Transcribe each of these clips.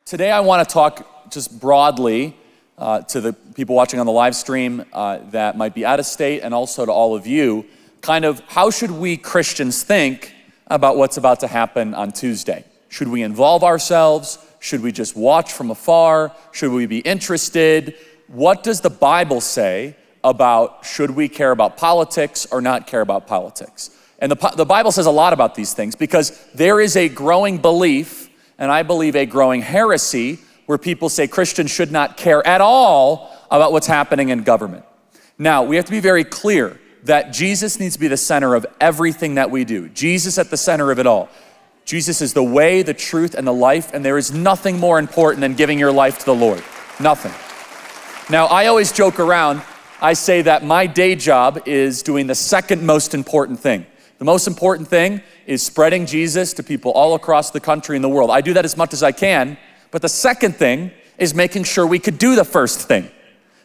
Today I want to talk just broadly to the people watching on the live stream that might be out of state, and also to all of you, kind of how should we Christians think about what's about to happen on Tuesday? Should we involve ourselves? Should we just watch from afar? Should we be interested? What does the Bible say about should we care about politics or not care about politics? And the Bible says a lot about these things, because there is a growing belief, and I believe a growing heresy, where people say Christians should not care at all about what's happening in government. Now, we have to be very clear that Jesus needs to be the center of everything that we do. Jesus at the center of it all. Jesus is the way, the truth, and the life, and there is nothing more important than giving your life to the Lord. Nothing. Now, I always joke around. I say that my day job is doing the second most important thing. The most important thing is spreading Jesus to people all across the country and the world. I do that as much as I can, but the second thing is making sure we could do the first thing.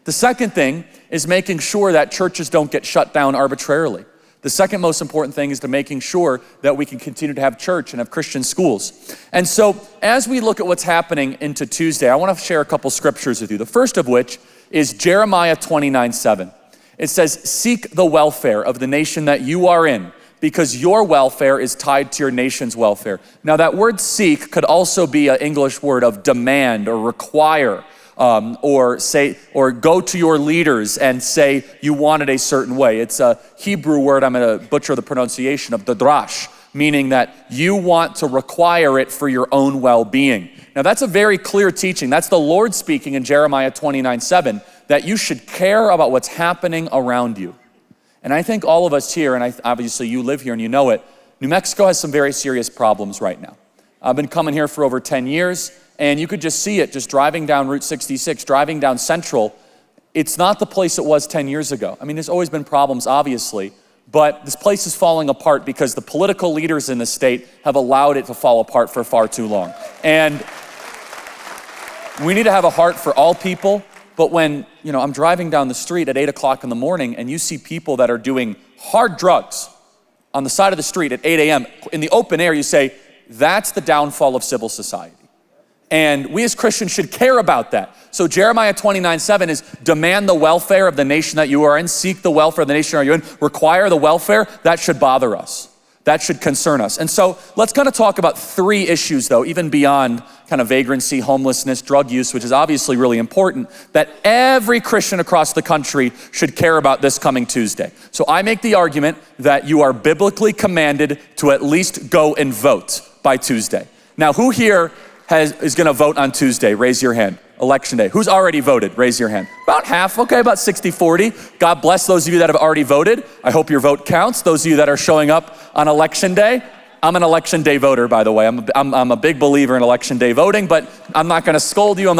The second thing is making sure that churches don't get shut down arbitrarily. The second most important thing is to making sure that we can continue to have church and have Christian schools. And so as we look at what's happening into Tuesday, I want to share a couple scriptures with you. The first of which is Jeremiah 29:7. It says, "Seek the welfare of the nation that you are in, because your welfare is tied to your nation's welfare." Now that word seek could also be an English word of demand or require, or go to your leaders and say you want it a certain way. It's a Hebrew word, I'm gonna butcher the pronunciation of dadrash, meaning that you want to require it for your own well-being. Now that's a very clear teaching. That's the Lord speaking in Jeremiah 29:7, that you should care about what's happening around you. And I think all of us here, and obviously you live here and you know it, New Mexico has some very serious problems right now. I've been coming here for over 10 years, and you could just see it just driving down Route 66, driving down Central. It's not the place it was 10 years ago. I mean, there's always been problems, obviously, but this place is falling apart because the political leaders in the state have allowed it to fall apart for far too long. And we need to have a heart for all people. But when, I'm driving down the street at 8 o'clock in the morning and you see people that are doing hard drugs on the side of the street at 8 a.m. in the open air, you say, that's the downfall of civil society. And we as Christians should care about that. So Jeremiah 29:7 is demand the welfare of the nation that you are in, seek the welfare of the nation that you're in, require the welfare. That should bother us. That should concern us. And so let's kind of talk about three issues though, even beyond kind of vagrancy, homelessness, drug use, which is obviously really important, that every Christian across the country should care about this coming Tuesday. So I make the argument that you are biblically commanded to at least go and vote by Tuesday. Now, who here is gonna vote on Tuesday? Raise your hand. Election day. Who's already voted? Raise your hand. About half, okay, about 60-40. God bless those of you that have already voted. I hope your vote counts. Those of you that are showing up on election day, I'm an election day voter, by the way. I'm a big believer in election day voting, but I'm not gonna scold you.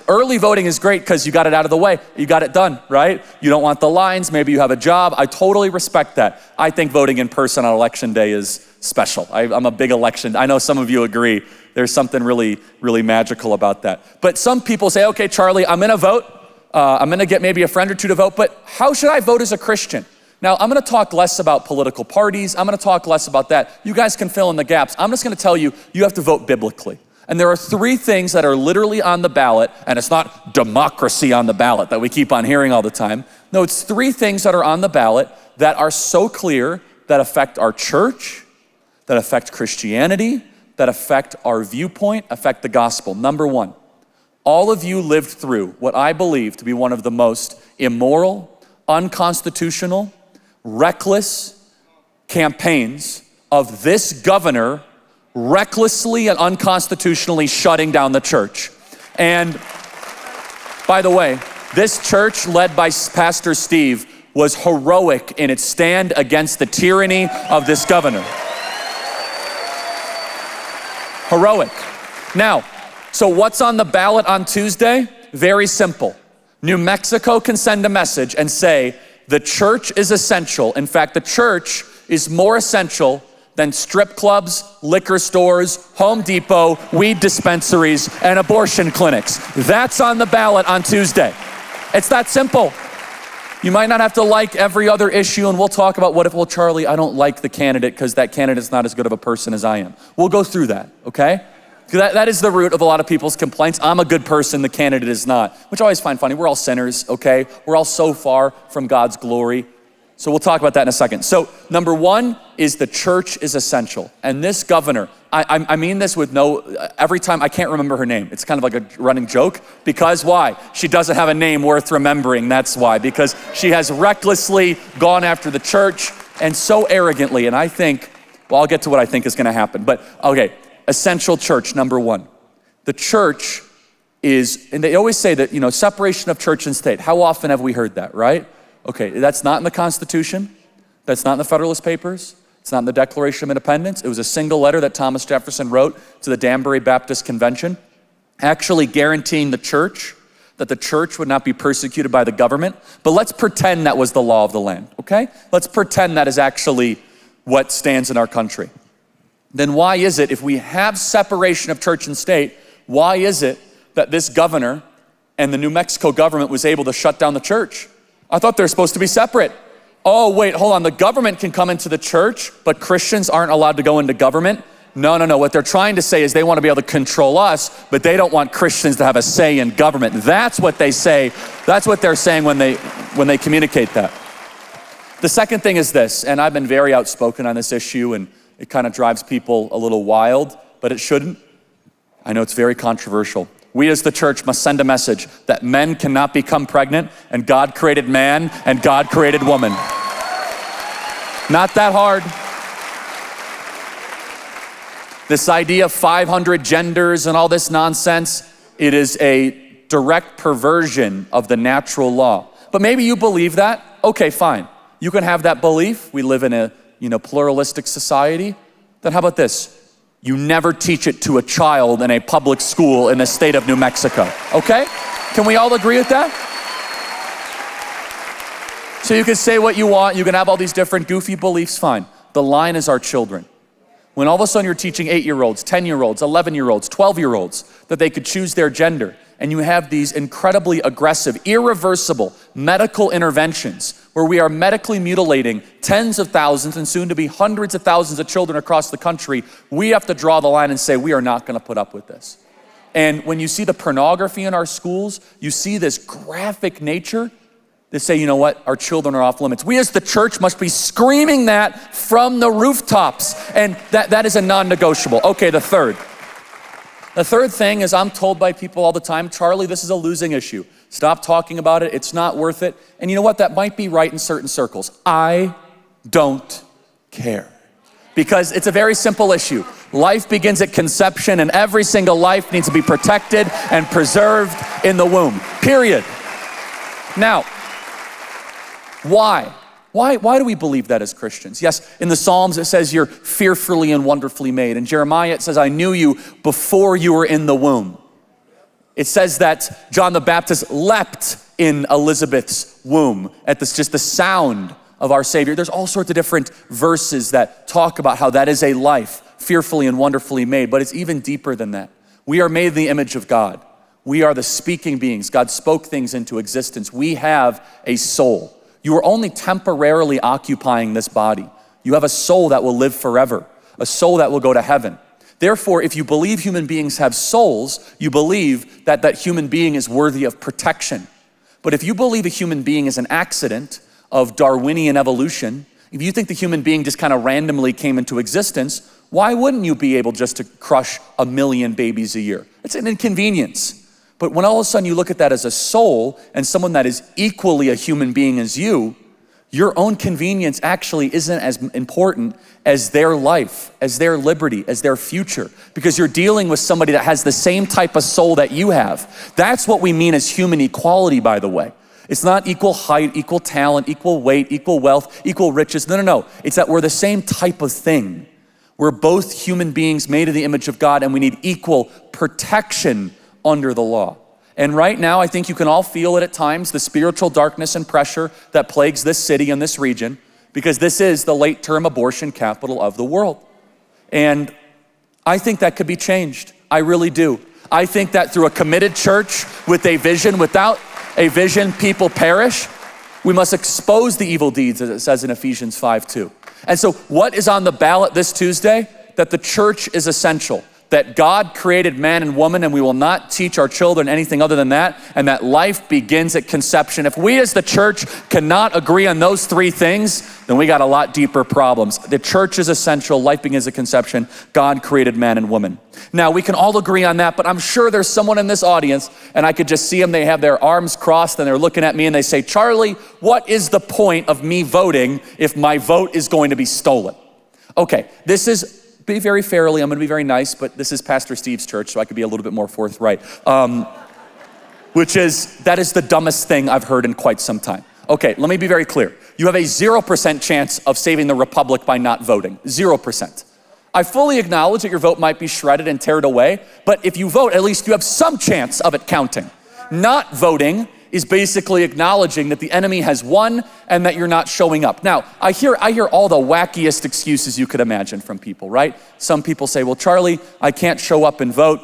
Early voting is great because you got it out of the way. You got it done, right? You don't want the lines, maybe you have a job. I totally respect that. I think voting in person on election day is special. I'm a big election. I know some of you agree. There's something really, really magical about that. But some people say, okay, Charlie, I'm gonna vote. I'm gonna get maybe a friend or two to vote, but how should I vote as a Christian? Now, I'm gonna talk less about political parties. I'm gonna talk less about that. You guys can fill in the gaps. I'm just gonna tell you, you have to vote biblically. And there are three things that are literally on the ballot, and it's not democracy on the ballot that we keep on hearing all the time. No, it's three things that are on the ballot that are so clear that affect our church, that affect Christianity, that affect our viewpoint, affect the gospel. Number one, all of you lived through what I believe to be one of the most immoral, unconstitutional, reckless campaigns of this governor recklessly and unconstitutionally shutting down the church. And by the way, this church led by Pastor Steve was heroic in its stand against the tyranny of this governor. Heroic. Now, so what's on the ballot on Tuesday? Very simple. New Mexico can send a message and say, the church is essential. In fact, the church is more essential than strip clubs, liquor stores, Home Depot, weed dispensaries, and abortion clinics. That's on the ballot on Tuesday. It's that simple. You might not have to like every other issue, and we'll talk about well, Charlie, I don't like the candidate because that candidate's not as good of a person as I am. We'll go through that, okay? That is the root of a lot of people's complaints. I'm a good person, the candidate is not, which I always find funny. We're all sinners, okay? We're all so far from God's glory. So we'll talk about that in a second. So number one is the church is essential. And this governor, I mean this with every time, I can't remember her name. It's kind of like a running joke. Because why? She doesn't have a name worth remembering, that's why. Because she has recklessly gone after the church and so arrogantly. And I think, well, I'll get to what I think is gonna happen. But okay, essential church, number one. The church is, and they always say that, separation of church and state. How often have we heard that, right? Okay, that's not in the Constitution. That's not in the Federalist Papers. It's not in the Declaration of Independence. It was a single letter that Thomas Jefferson wrote to the Danbury Baptist Convention, actually guaranteeing the church, that the church would not be persecuted by the government. But let's pretend that was the law of the land, okay? Let's pretend that is actually what stands in our country. Then why is it, if we have separation of church and state, why is it that this governor and the New Mexico government was able to shut down the church? I thought they're supposed to be separate. Oh, wait, hold on. The government can come into the church, but Christians aren't allowed to go into government? No. What they're trying to say is they want to be able to control us, but they don't want Christians to have a say in government. That's what they say. That's what they're saying when they communicate that. The second thing is this, and I've been very outspoken on this issue, and it kind of drives people a little wild, but it shouldn't. I know it's very controversial. We as the church must send a message that men cannot become pregnant, and God created man and God created woman. Not that hard. This idea of 500 genders and all this nonsense, it is a direct perversion of the natural law. But maybe you believe that. Okay, fine. You can have that belief. We live in a pluralistic society. Then how about this? You never teach it to a child in a public school in the state of New Mexico, okay? Can we all agree with that? So you can say what you want, you can have all these different goofy beliefs, fine. The line is our children. When all of a sudden you're teaching 8-year-olds, 10-year-olds, 11-year-olds, 12-year-olds that they could choose their gender, and you have these incredibly aggressive, irreversible medical interventions where we are medically mutilating tens of thousands and soon to be hundreds of thousands of children across the country, we have to draw the line and say, we are not gonna put up with this. And when you see the pornography in our schools, you see this graphic nature, they say, you know what, our children are off limits. We as the church must be screaming that from the rooftops. And that is a non-negotiable. Okay, the third thing is I'm told by people all the time, Charlie, this is a losing issue. Stop talking about it, it's not worth it. And you know what, that might be right in certain circles. I don't care. Because it's a very simple issue. Life begins at conception and every single life needs to be protected and preserved in the womb, period. Now, why? Why do we believe that as Christians? Yes, in the Psalms it says you're fearfully and wonderfully made. In Jeremiah it says, I knew you before you were in the womb. It says that John the Baptist leapt in Elizabeth's womb at just the sound of our Savior. There's all sorts of different verses that talk about how that is a life, fearfully and wonderfully made, but it's even deeper than that. We are made in the image of God. We are the speaking beings. God spoke things into existence. We have a soul. You are only temporarily occupying this body. You have a soul that will live forever, a soul that will go to heaven. Therefore, if you believe human beings have souls, you believe that that human being is worthy of protection. But if you believe a human being is an accident of Darwinian evolution, if you think the human being just kind of randomly came into existence, why wouldn't you be able just to crush 1 million babies a year? It's an inconvenience. But when all of a sudden you look at that as a soul and someone that is equally a human being as you, your own convenience actually isn't as important as their life, as their liberty, as their future, because you're dealing with somebody that has the same type of soul that you have. That's what we mean as human equality, by the way. It's not equal height, equal talent, equal weight, equal wealth, equal riches. No. It's that we're the same type of thing. We're both human beings made in the image of God, and we need equal protection under the law. And right now, I think you can all feel it at times, the spiritual darkness and pressure that plagues this city and this region, because this is the late-term abortion capital of the world. And I think that could be changed. I really do. I think that through a committed church with a vision, without a vision, people perish. We must expose the evil deeds, as it says in Ephesians 5:2. And so what is on the ballot this Tuesday? That the church is essential. that God created man and woman and we will not teach our children anything other than that, and that life begins at conception. If we as the church cannot agree on those three things, then we got a lot deeper problems. The church is essential, life begins at conception, God created man and woman. Now we can all agree on that, but I'm sure there's someone in this audience, and I could just see them, they have their arms crossed and they're looking at me and they say, Charlie, what is the point of me voting if my vote is going to be stolen? Okay, be very fairly, I'm gonna be very nice, but this is Pastor Steve's church, so I could be a little bit more forthright. That is the dumbest thing I've heard in quite some time. Okay, let me be very clear. You have a 0% chance of saving the republic by not voting, 0%. I fully acknowledge that your vote might be shredded and teared away, but if you vote, at least you have some chance of it counting. Not voting is basically acknowledging that the enemy has won and that you're not showing up. Now, I hear all the wackiest excuses you could imagine from people, right? Some people say, well, Charlie, I can't show up and vote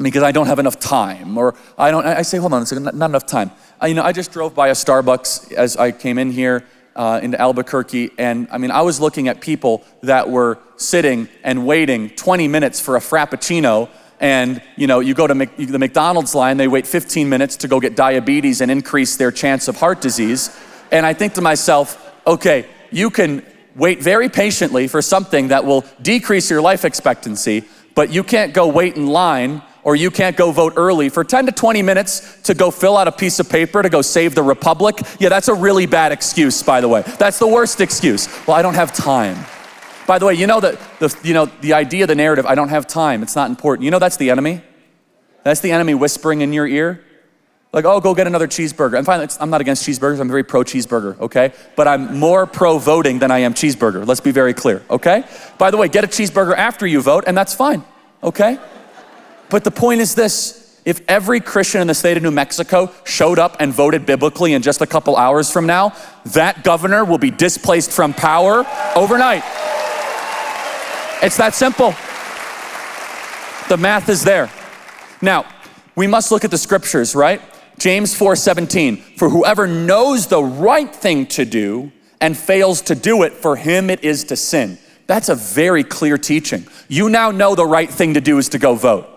because I don't have enough time, or I say, hold on a second, not enough time. I just drove by a Starbucks as I came in here into Albuquerque, and I was looking at people that were sitting and waiting 20 minutes for a Frappuccino. And you go to the McDonald's line, they wait 15 minutes to go get diabetes and increase their chance of heart disease. And I think to myself, okay, you can wait very patiently for something that will decrease your life expectancy, but you can't go wait in line, or you can't go vote early for 10 to 20 minutes to go fill out a piece of paper to go save the republic. Yeah, that's a really bad excuse, by the way. That's the worst excuse. Well, I don't have time. By the way, the idea, the narrative, I don't have time, it's not important. That's the enemy. That's the enemy whispering in your ear. Like, oh, go get another cheeseburger. And finally, I'm not against cheeseburgers, I'm very pro-cheeseburger, okay? But I'm more pro-voting than I am cheeseburger. Let's be very clear, okay? By the way, get a cheeseburger after you vote, and that's fine, okay? But the point is this: if every Christian in the state of New Mexico showed up and voted biblically in just a couple hours from now, that governor will be displaced from power overnight. It's that simple. The math is there. Now, we must look at the scriptures, right? James 4:17, for whoever knows the right thing to do and fails to do it, for him it is to sin. That's a very clear teaching. You now know the right thing to do is to go vote.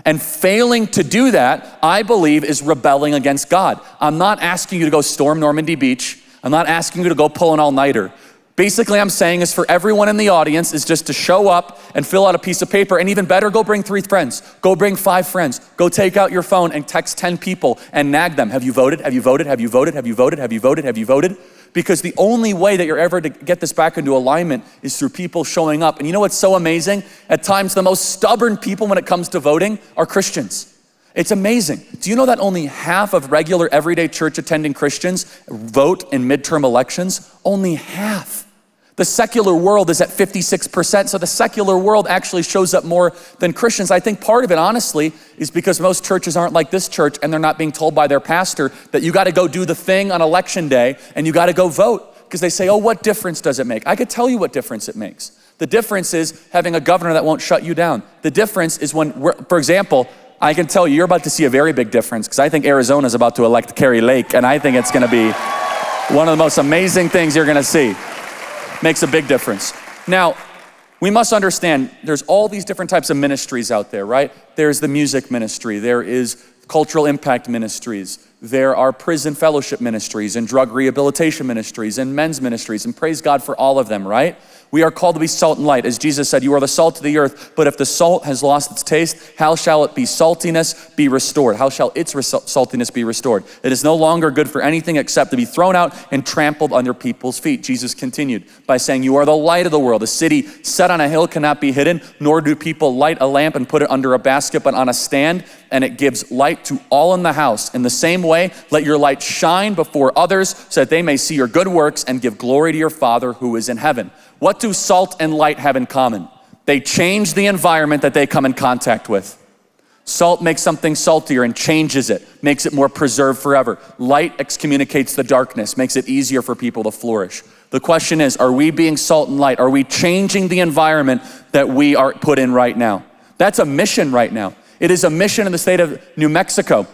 And failing to do that, I believe, is rebelling against God. I'm not asking you to go storm Normandy Beach. I'm not asking you to go pull an all-nighter. Basically, I'm saying is for everyone in the audience is just to show up and fill out a piece of paper, and even better, go bring 3 friends. Go bring 5 friends. Go take out your phone and text 10 people and nag them. Have you voted? Have you voted? Have you voted? Have you voted? Have you voted? Have you voted? Because the only way that you're ever to get this back into alignment is through people showing up. And you know what's so amazing? At times, the most stubborn people when it comes to voting are Christians. It's amazing. Do you know that only half of regular everyday church attending Christians vote in midterm elections? Only half. The secular world is at 56%, so the secular world actually shows up more than Christians. I think part of it, honestly, is because most churches aren't like this church, and they're not being told by their pastor that you gotta go do the thing on election day and you gotta go vote. Because they say, oh, what difference does it make? I could tell you what difference it makes. The difference is having a governor that won't shut you down. The difference is for example, I can tell you, you're about to see a very big difference, because I think Arizona is about to elect Carrie Lake, and I think it's gonna be one of the most amazing things you're gonna see. Makes a big difference. Now, we must understand there's all these different types of ministries out there, right? There's the music ministry, there is cultural impact ministries, there are prison fellowship ministries and drug rehabilitation ministries and men's ministries, and praise God for all of them, right? We are called to be salt and light. As Jesus said, you are the salt of the earth, but if the salt has lost its taste, how shall it be saltiness be restored? How shall its saltiness be restored? It is no longer good for anything except to be thrown out and trampled under people's feet. Jesus continued by saying, you are the light of the world. A city set on a hill cannot be hidden, nor do people light a lamp and put it under a basket, but on a stand, and it gives light to all in the house. In the same way, let your light shine before others so that they may see your good works and give glory to your Father who is in heaven. What do salt and light have in common? They change the environment that they come in contact with. Salt makes something saltier and changes it, makes it more preserved forever. Light excommunicates the darkness, makes it easier for people to flourish. The question is, are we being salt and light? Are we changing the environment that we are put in right now? That's a mission right now. It is a mission in the state of New Mexico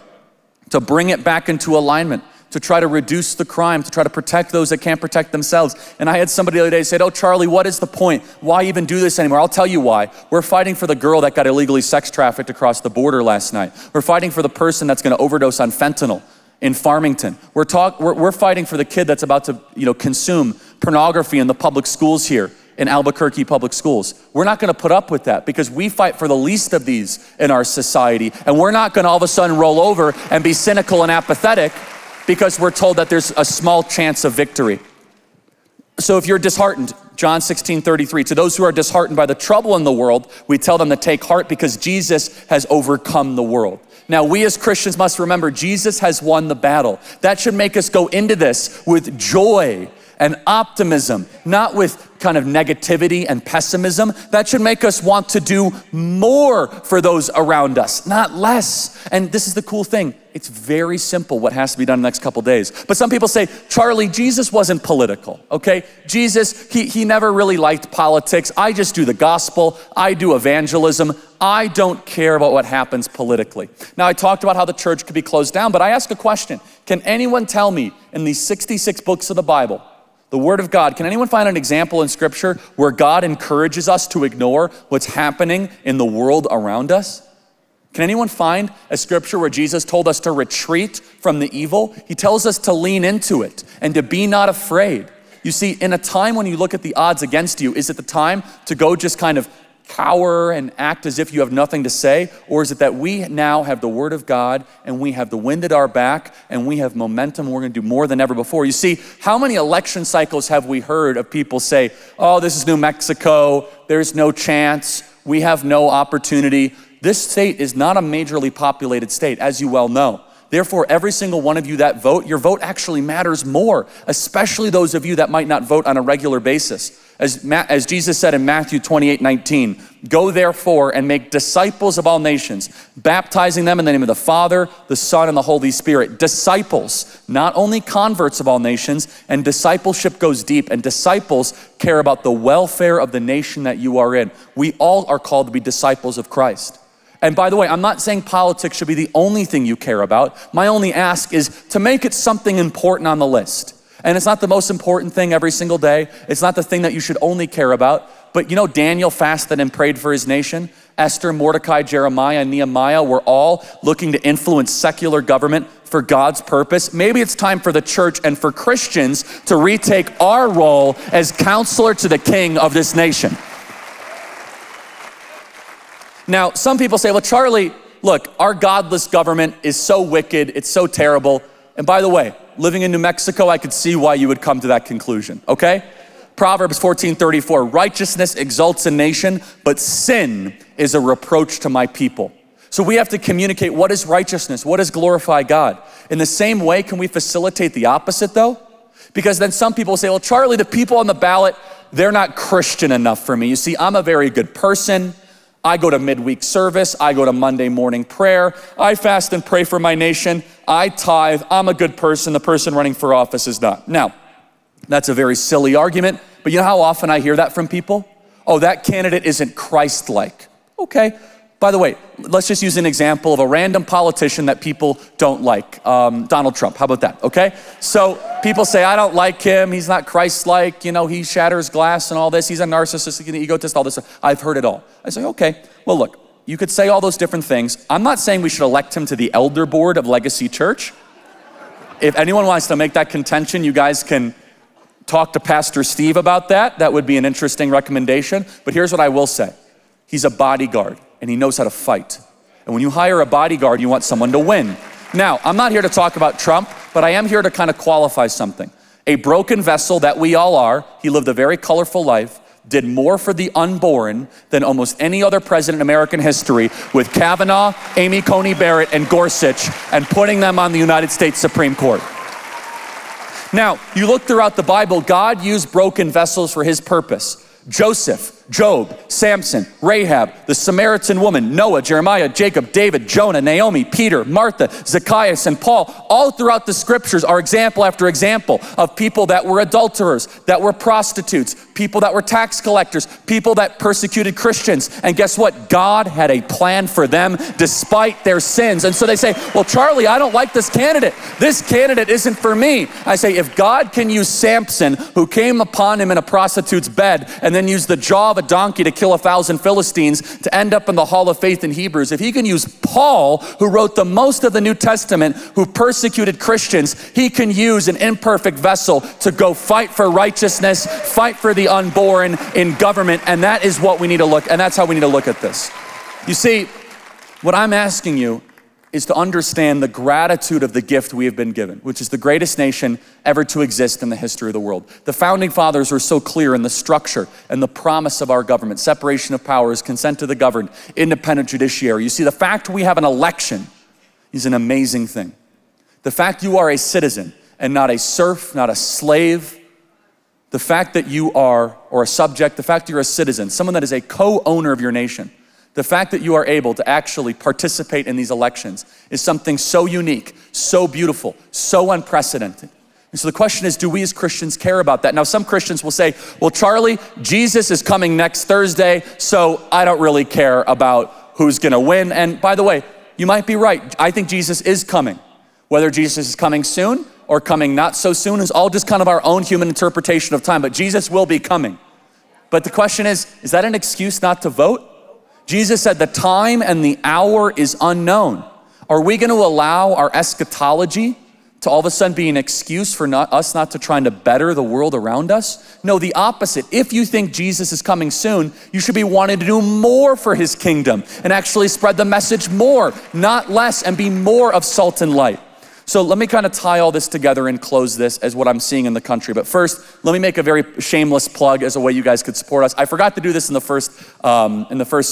to bring it back into alignment. to try to reduce the crime, to try to protect those that can't protect themselves. And I had somebody the other day say, oh, Charlie, what is the point? Why even do this anymore? I'll tell you why. We're fighting for the girl that got illegally sex trafficked across the border last night. We're fighting for the person that's gonna overdose on fentanyl in Farmington. We're fighting for the kid that's about to consume pornography in the public schools here in Albuquerque public schools. We're not gonna put up with that because we fight for the least of these in our society, and we're not gonna all of a sudden roll over and be cynical and apathetic because we're told that there's a small chance of victory. So if you're disheartened, John 16:33, to those who are disheartened by the trouble in the world, we tell them to take heart because Jesus has overcome the world. Now, we as Christians must remember Jesus has won the battle. That should make us go into this with joy and optimism, not with kind of negativity and pessimism. That should make us want to do more for those around us, not less. And this is the cool thing. It's very simple what has to be done in the next couple days. But some people say, Charlie, Jesus wasn't political, okay? Jesus, he never really liked politics. I just do the gospel. I do evangelism. I don't care about what happens politically. Now, I talked about how the church could be closed down, but I ask a question. Can anyone tell me in these 66 books of the Bible, the Word of God, can anyone find an example in Scripture where God encourages us to ignore what's happening in the world around us? Can anyone find a Scripture where Jesus told us to retreat from the evil? He tells us to lean into it and to be not afraid. You see, in a time when you look at the odds against you, is it the time to go just kind of cower and act as if you have nothing to say? Or is it that we now have the Word of God and we have the wind at our back and we have momentum, we're gonna do more than ever before? You see, how many election cycles have we heard of people say, oh, this is New Mexico, there's no chance, we have no opportunity. This state is not a majorly populated state, as you well know. Therefore, every single one of you that vote, your vote actually matters more, especially those of you that might not vote on a regular basis. As Jesus said in Matthew 28:19, go therefore and make disciples of all nations, baptizing them in the name of the Father, the Son, and the Holy Spirit. Disciples, not only converts of all nations, and discipleship goes deep, and disciples care about the welfare of the nation that you are in. We all are called to be disciples of Christ. And by the way, I'm not saying politics should be the only thing you care about. My only ask is to make it something important on the list. And it's not the most important thing every single day. It's not the thing that you should only care about. But Daniel fasted and prayed for his nation. Esther, Mordecai, Jeremiah, and Nehemiah were all looking to influence secular government for God's purpose. Maybe it's time for the church and for Christians to retake our role as counselor to the king of this nation. Now, some people say, well, Charlie, look, our godless government is so wicked, it's so terrible. And by the way, living in New Mexico, I could see why you would come to that conclusion, okay? Proverbs 14:34, righteousness exalts a nation, but sin is a reproach to my people. So we have to communicate what is righteousness, what is glorify God. In the same way, can we facilitate the opposite though? Because then some people say, well, Charlie, the people on the ballot, they're not Christian enough for me. You see, I'm a very good person. I go to midweek service, I go to Monday morning prayer, I fast and pray for my nation, I tithe, I'm a good person, the person running for office is not. Now, that's a very silly argument, but you know how often I hear that from people? Oh, that candidate isn't Christ-like. Okay, by the way, let's just use an example of a random politician that people don't like, Donald Trump, how about that, okay? So people say, I don't like him, he's not Christ-like, he shatters glass and all this, he's a narcissist, he's an egotist, all this stuff. I've heard it all. I say, okay, well look, you could say all those different things. I'm not saying we should elect him to the elder board of Legacy Church. If anyone wants to make that contention, you guys can talk to Pastor Steve about that. That would be an interesting recommendation. But here's what I will say. He's a bodyguard and he knows how to fight. And when you hire a bodyguard, you want someone to win. Now, I'm not here to talk about Trump, but I am here to kind of qualify something. A broken vessel that we all are, he lived a very colorful life, did more for the unborn than almost any other president in American history, with Kavanaugh, Amy Coney Barrett, and Gorsuch, and putting them on the United States Supreme Court. Now, you look throughout the Bible, God used broken vessels for his purpose. Joseph, Job, Samson, Rahab, the Samaritan woman, Noah, Jeremiah, Jacob, David, Jonah, Naomi, Peter, Martha, Zacchaeus, and Paul. All throughout the scriptures are example after example of people that were adulterers, that were prostitutes, people that were tax collectors, people that persecuted Christians. And guess what? God had a plan for them despite their sins. And so they say, well, Charlie, I don't like this candidate. This candidate isn't for me. I say, if God can use Samson, who came upon him in a prostitute's bed and then used the jaw of a donkey to kill 1,000 Philistines to end up in the Hall of Faith in Hebrews, if he can use Paul, who wrote the most of the New Testament, who persecuted Christians, he can use an imperfect vessel to go fight for righteousness, fight for the unborn in government. And that is what we need to look, and that's how we need to look at this. You see, what I'm asking you is to understand the gratitude of the gift we have been given, which is the greatest nation ever to exist in the history of the world. The founding fathers were so clear in the structure and the promise of our government: separation of powers, consent to the governed, independent judiciary. You see, the fact we have an election is an amazing thing. The fact you are a citizen and not a serf, not a slave, the fact that you are, or a subject, the fact that you're a citizen, someone that is a co-owner of your nation, the fact that you are able to actually participate in these elections is something so unique, so beautiful, so unprecedented. And so the question is, do we as Christians care about that? Now, some Christians will say, well, Charlie, Jesus is coming next Thursday, so I don't really care about who's gonna win. And by the way, you might be right. I think Jesus is coming. Whether Jesus is coming soon or coming not so soon is all just kind of our own human interpretation of time, but Jesus will be coming. But the question is that an excuse not to vote? Jesus said the time and the hour is unknown. Are we going to allow our eschatology to all of a sudden be an excuse for us not to trying to better the world around us? No, the opposite. If you think Jesus is coming soon, you should be wanting to do more for his kingdom and actually spread the message more, not less, and be more of salt and light. So let me kind of tie all this together and close this as what I'm seeing in the country. But first, let me make a very shameless plug as a way you guys could support us. I forgot to do this in the first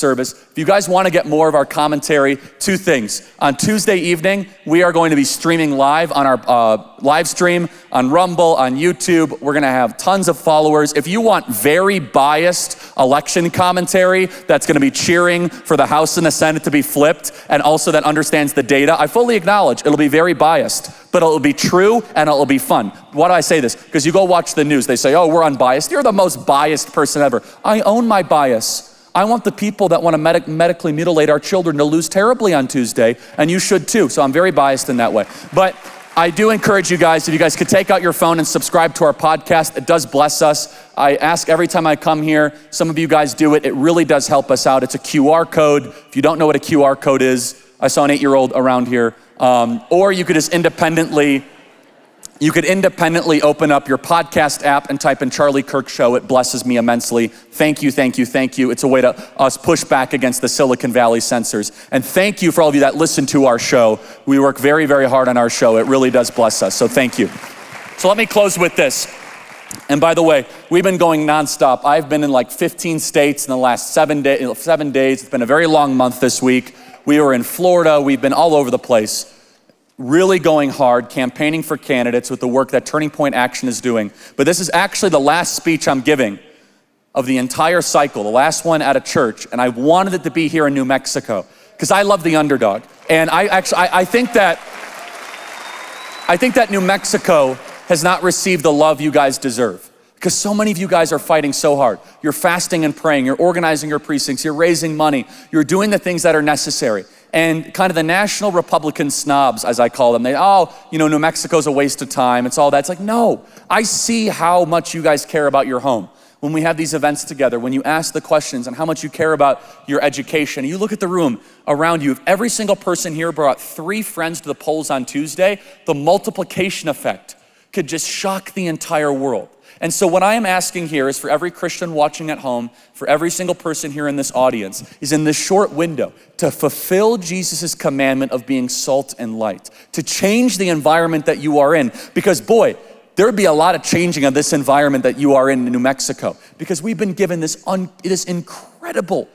service. If you guys want to get more of our commentary, two things. On Tuesday evening, we are going to be streaming live on our live stream on Rumble, on YouTube. We're going to have tons of followers. If you want very biased election commentary that's going to be cheering for the House and the Senate to be flipped and also that understands the data, I fully acknowledge it'll be very biased, but it'll be true and it'll be fun. Why do I say this? Because you go watch the news, they say, oh, we're unbiased. You're the most biased person ever. I own my bias. I want the people that want to medically mutilate our children to lose terribly on Tuesday, and you should too. So I'm very biased in that way. But I do encourage you guys, if you guys could take out your phone and subscribe to our podcast, it does bless us. I ask every time I come here, some of you guys do it. It really does help us out. It's a QR code. If you don't know what a QR code is, I saw an 8-year-old around here. Or you could just independently open up your podcast app and type in Charlie Kirk Show. It blesses me immensely. Thank you, thank you, thank you. It's a way to us push back against the Silicon Valley censors. And thank you for all of you that listen to our show. We work very, very hard on our show. It really does bless us, so thank you. So let me close with this. And by the way, we've been going nonstop. I've been in like 15 states in the last 7 days. It's been a very long month this week. We were in Florida. We've been all over the place, really going hard, campaigning for candidates with the work that Turning Point Action is doing. But this is actually the last speech I'm giving of the entire cycle, the last one at a church, and I wanted it to be here in New Mexico because I love the underdog. And I think that New Mexico has not received the love you guys deserve, because so many of you guys are fighting so hard. You're fasting and praying, you're organizing your precincts, you're raising money, you're doing the things that are necessary. And kind of the national Republican snobs, as I call them, New Mexico's a waste of time, it's all that. It's like, no, I see how much you guys care about your home. When we have these events together, when you ask the questions and how much you care about your education, you look at the room around you, if every single person here brought 3 friends to the polls on Tuesday, the multiplication effect could just shock the entire world. And so what I am asking here is for every Christian watching at home, for every single person here in this audience, is in this short window to fulfill Jesus' commandment of being salt and light, to change the environment that you are in. Because boy, there would be a lot of changing of this environment that you are in New Mexico, because we've been given this incredible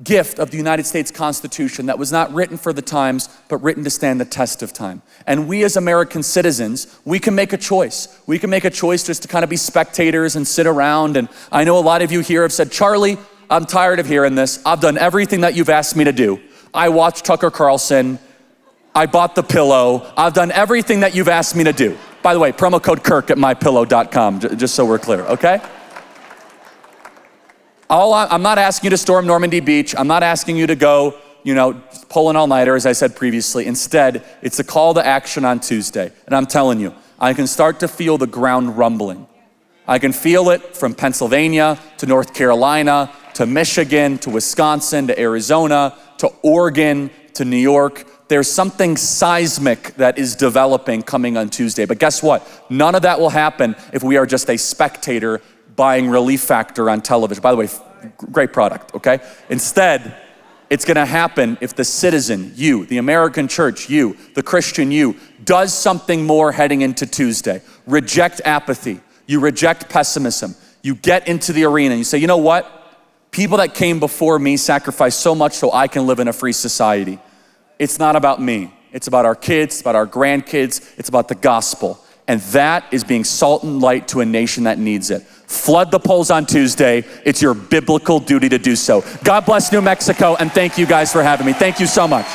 gift of the United States Constitution that was not written for the times, but written to stand the test of time. And we as American citizens, we can make a choice. We can make a choice just to kind of be spectators and sit around. And I know a lot of you here have said, Charlie, I'm tired of hearing this. I've done everything that you've asked me to do. I watched Tucker Carlson. I bought the pillow. I've done everything that you've asked me to do. By the way, promo code Kirk at mypillow.com, just so we're clear, okay? I'm not asking you to storm Normandy Beach. I'm not asking you to go, pull an all-nighter, as I said previously. Instead, it's a call to action on Tuesday. And I'm telling you, I can start to feel the ground rumbling. I can feel it from Pennsylvania to North Carolina to Michigan to Wisconsin to Arizona to Oregon to New York. There's something seismic that is developing coming on Tuesday. But guess what? None of that will happen if we are just a spectator buying Relief Factor on television. By the way, great product, okay? Instead, it's gonna happen if the citizen, you, the American church, you, the Christian you, does something more heading into Tuesday. Reject apathy. You reject pessimism. You get into the arena and you say, you know what? People that came before me sacrificed so much so I can live in a free society. It's not about me. It's about our kids, it's about our grandkids, it's about the gospel. And that is being salt and light to a nation that needs it. Flood the polls on Tuesday. It's your biblical duty to do so. God bless New Mexico, and thank you guys for having me. Thank you so much.